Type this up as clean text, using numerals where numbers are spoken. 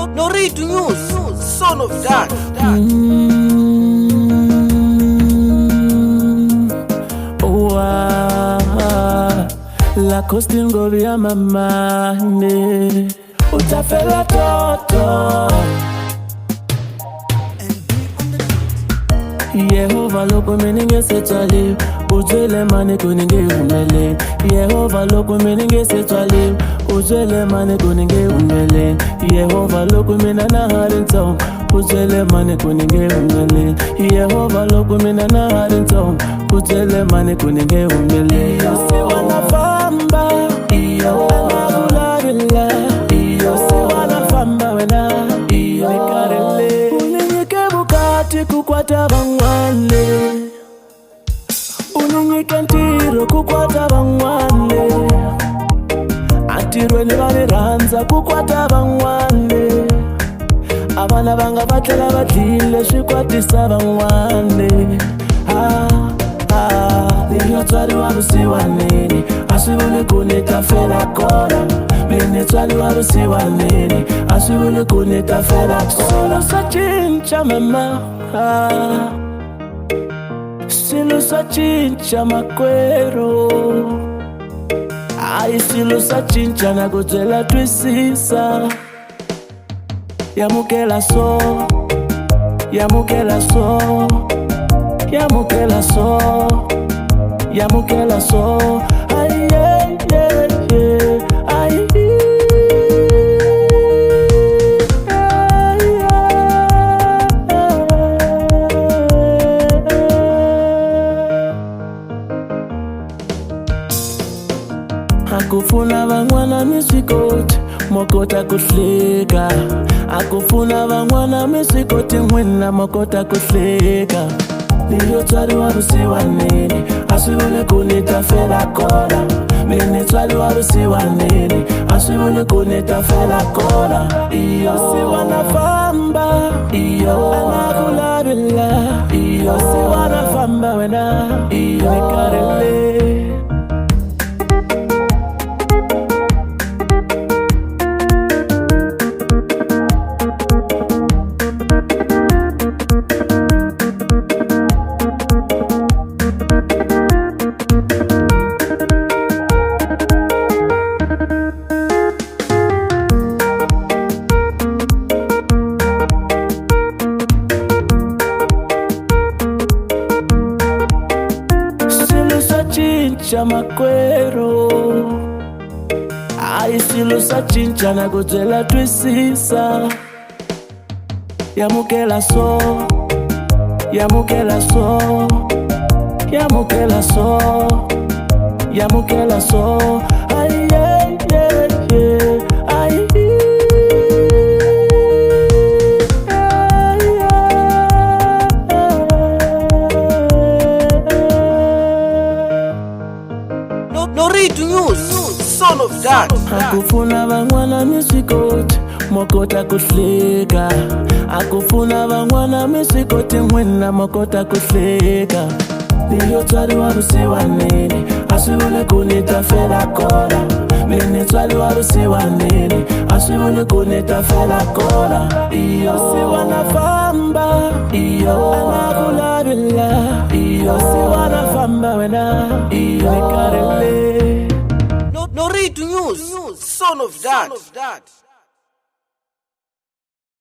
No read the news, son of that. La costingo via mamane utafela toto Yehova loko meninge setwale uzwele mane kuninge umele Yehova loko meninge setwale uzwele mane kuninge umele Yehova loko menana harinto uzwele mane kuninge umele Yehova loko menana harinto uzwele mane kuninge umele Siwana famba iyo anabulabila iyo siwana famba wena iyo nikarele ulinyike bukati kukwata bangwane ulinyike ntiro kukwata bangwane atirwe nibaniranza kukwata bangwane abana banga batlela badlile swikwatisa bangwane Nino twali warusiwa nini Asibule kunita fela kora Nini twali warusiwa nini Asibule kunita fela kora Silo sa chincha mama Silo sa chincha makwero Ai silo sa chincha na kutela twisisa Yamukela so Yamukela so Yamukela so Yamukela so ay yeah ay Akufuna bangwana misikoti mokota kuhleka Akufuna bangwana misikoti mwina mokota kuhleka Niyo twali warusiwa nini Asibule kunita fela kora Mini twali warusiwa nini Asibule kunita fela kora Iyo siwana famba Iyo anakulabila Iyo siwana famba wena Iyo nikarele Chincha makwero Ai silo sa chincha na kutela twisisa Yamukela so Yamukela so Yamukela so Yamukela so Ai Ai No read the news, son of that. Akufuna bangwana misikoti mokota kuhleka Akufuna bangwana misikoti mwina mokota kuhleka Niyo twali warusiwa nini Asibule kunita fela kora Mini twali warusiwa nini Asibule kunita fela kora Iyo siwana famba Iyo anakulabila Iyo siwana famba wena Iyo nikarele No read the news, son of that.